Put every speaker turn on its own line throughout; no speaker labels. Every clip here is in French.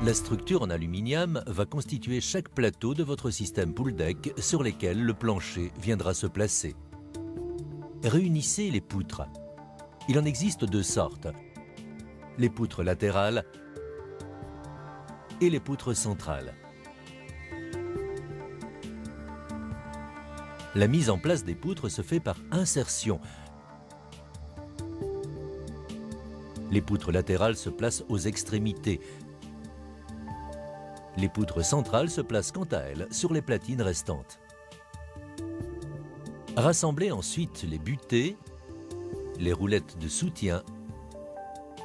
La structure en aluminium va constituer chaque plateau de votre système pool deck sur lesquels le plancher viendra se placer. Réunissez les poutres. Il en existe deux sortes, les poutres latérales et les poutres centrales. La mise en place des poutres se fait par insertion. Les poutres latérales se placent aux extrémités. Les poutres centrales se placent quant à elles sur les platines restantes. Rassemblez ensuite les butées, les roulettes de soutien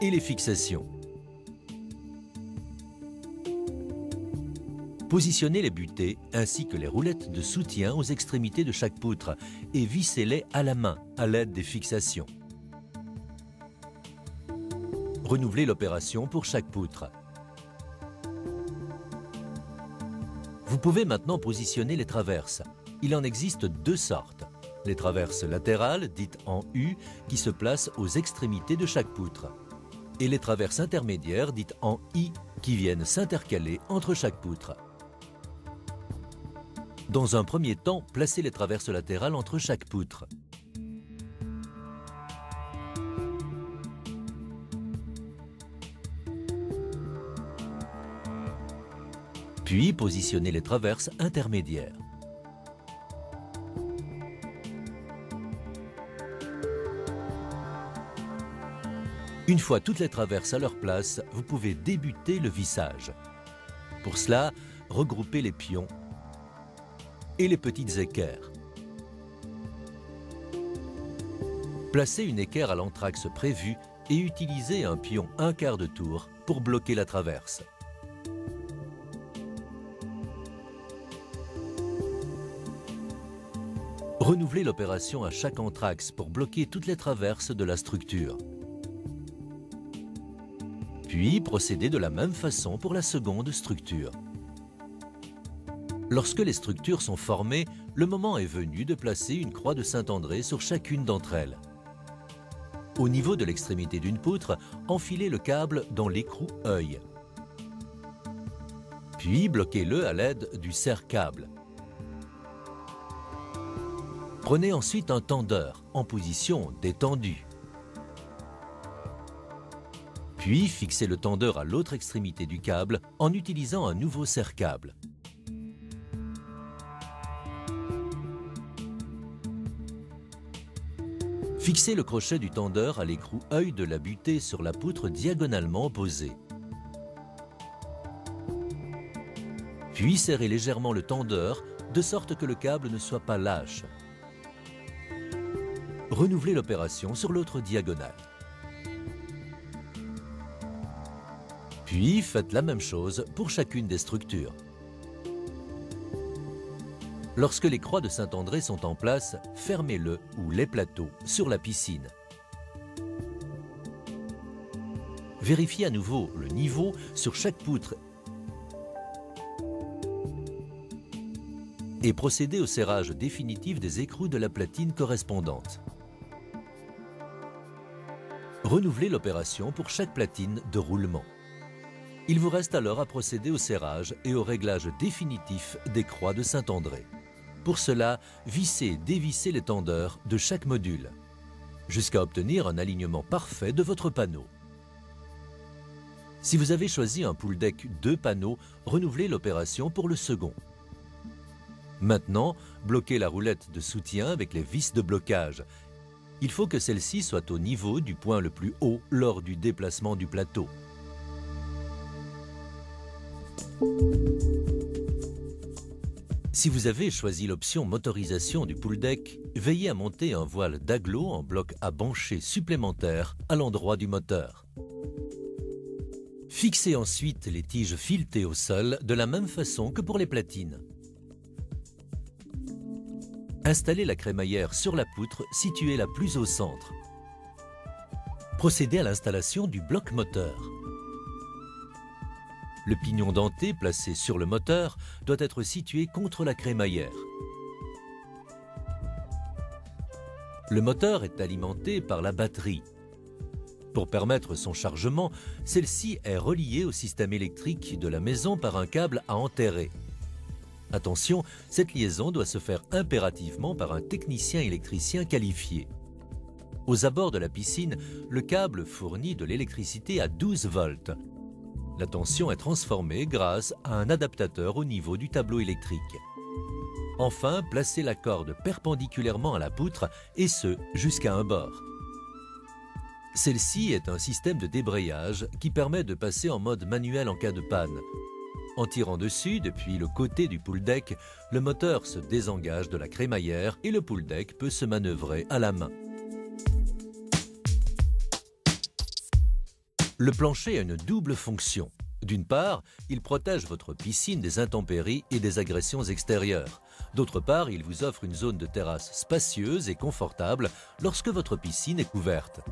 et les fixations. Positionnez les butées ainsi que les roulettes de soutien aux extrémités de chaque poutre et vissez-les à la main à l'aide des fixations. Renouvelez l'opération pour chaque poutre. Vous pouvez maintenant positionner les traverses. Il en existe deux sortes. Les traverses latérales, dites en U, qui se placent aux extrémités de chaque poutre. Et les traverses intermédiaires, dites en I, qui viennent s'intercaler entre chaque poutre. Dans un premier temps, placez les traverses latérales entre chaque poutre. Puis positionnez les traverses intermédiaires. Une fois toutes les traverses à leur place, vous pouvez débuter le vissage. Pour cela, regroupez les pions et les petites équerres. Placez une équerre à l'anthrax prévu et utilisez un pion 1/4 de tour pour bloquer la traverse. Renouvelez l'opération à chaque anthrax pour bloquer toutes les traverses de la structure. Puis procédez de la même façon pour la seconde structure. Lorsque les structures sont formées, le moment est venu de placer une croix de Saint-André sur chacune d'entre elles. Au niveau de l'extrémité d'une poutre, enfilez le câble dans l'écrou œil. Puis bloquez-le à l'aide du serre-câble. Prenez ensuite un tendeur en position détendue. Puis fixez le tendeur à l'autre extrémité du câble en utilisant un nouveau serre-câble. Fixez le crochet du tendeur à l'écrou œil de la butée sur la poutre diagonalement opposée. Puis serrez légèrement le tendeur de sorte que le câble ne soit pas lâche. Renouvelez l'opération sur l'autre diagonale. Puis faites la même chose pour chacune des structures. Lorsque les croix de Saint-André sont en place, fermez-le ou les plateaux sur la piscine. Vérifiez à nouveau le niveau sur chaque poutre et procédez au serrage définitif des écrous de la platine correspondante. Renouvelez l'opération pour chaque platine de roulement. Il vous reste alors à procéder au serrage et au réglage définitif des croix de Saint-André. Pour cela, vissez et dévissez les tendeurs de chaque module, jusqu'à obtenir un alignement parfait de votre panneau. Si vous avez choisi un pool deck 2 panneaux, renouvelez l'opération pour le second. Maintenant, bloquez la roulette de soutien avec les vis de blocage. Il faut que celle-ci soit au niveau du point le plus haut lors du déplacement du plateau. Si vous avez choisi l'option motorisation du pool deck, veillez à monter un voile d'agglo en bloc à bancher supplémentaire à l'endroit du moteur. Fixez ensuite les tiges filetées au sol de la même façon que pour les platines. Installez la crémaillère sur la poutre située la plus au centre. Procédez à l'installation du bloc moteur. Le pignon denté placé sur le moteur doit être situé contre la crémaillère. Le moteur est alimenté par la batterie. Pour permettre son chargement, celle-ci est reliée au système électrique de la maison par un câble à enterrer. Attention, cette liaison doit se faire impérativement par un technicien électricien qualifié. Aux abords de la piscine, le câble fournit de l'électricité à 12 volts. La tension est transformée grâce à un adaptateur au niveau du tableau électrique. Enfin, placez la corde perpendiculairement à la poutre et ce, jusqu'à un bord. Celle-ci est un système de débrayage qui permet de passer en mode manuel en cas de panne. En tirant dessus, depuis le côté du pool deck, le moteur se désengage de la crémaillère et le pool deck peut se manœuvrer à la main. Le plancher a une double fonction. D'une part, il protège votre piscine des intempéries et des agressions extérieures. D'autre part, il vous offre une zone de terrasse spacieuse et confortable lorsque votre piscine est couverte.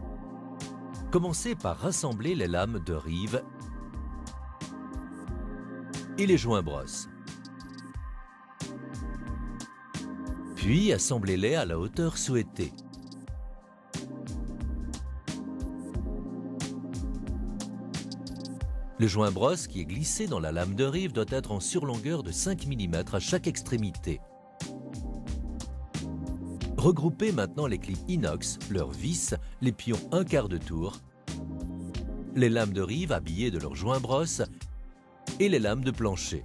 Commencez par rassembler les lames de rive et les joints brosses. Puis assemblez-les à la hauteur souhaitée. Le joint brosse qui est glissé dans la lame de rive doit être en surlongueur de 5 mm à chaque extrémité. Regroupez maintenant les clips inox, leurs vis, les pions 1/4 de tour, les lames de rive habillées de leur joint brosse et les lames de plancher.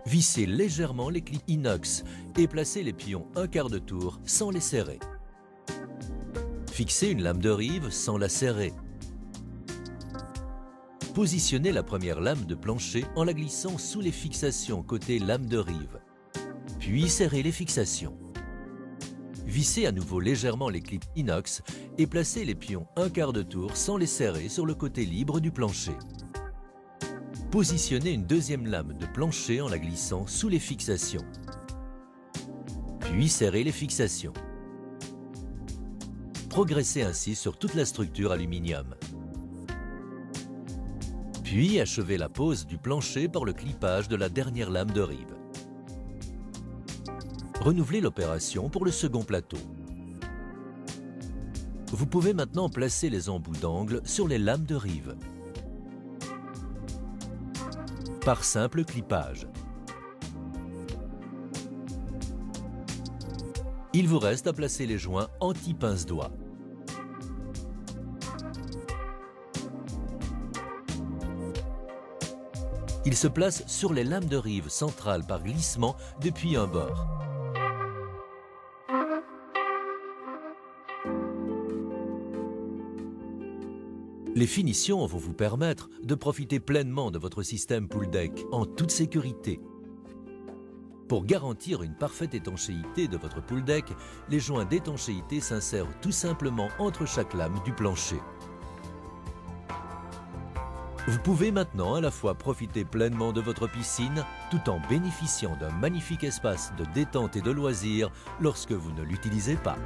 Vissez légèrement les clips inox et placez les pions 1/4 de tour sans les serrer. Fixez une lame de rive sans la serrer. Positionnez la première lame de plancher en la glissant sous les fixations côté lame de rive. Puis serrez les fixations. Vissez à nouveau légèrement les clips inox et placez les pions 1/4 de tour sans les serrer sur le côté libre du plancher. Positionnez une deuxième lame de plancher en la glissant sous les fixations. Puis serrez les fixations. Progressez ainsi sur toute la structure aluminium. Puis achevez la pose du plancher par le clippage de la dernière lame de rive. Renouvelez l'opération pour le second plateau. Vous pouvez maintenant placer les embouts d'angle sur les lames de rive. Par simple clippage. Il vous reste à placer les joints anti-pince-doigt. Ils se placent sur les lames de rive centrales par glissement depuis un bord. Les finitions vont vous permettre de profiter pleinement de votre système pool deck en toute sécurité. Pour garantir une parfaite étanchéité de votre pool deck, les joints d'étanchéité s'insèrent tout simplement entre chaque lame du plancher. Vous pouvez maintenant à la fois profiter pleinement de votre piscine tout en bénéficiant d'un magnifique espace de détente et de loisirs lorsque vous ne l'utilisez pas.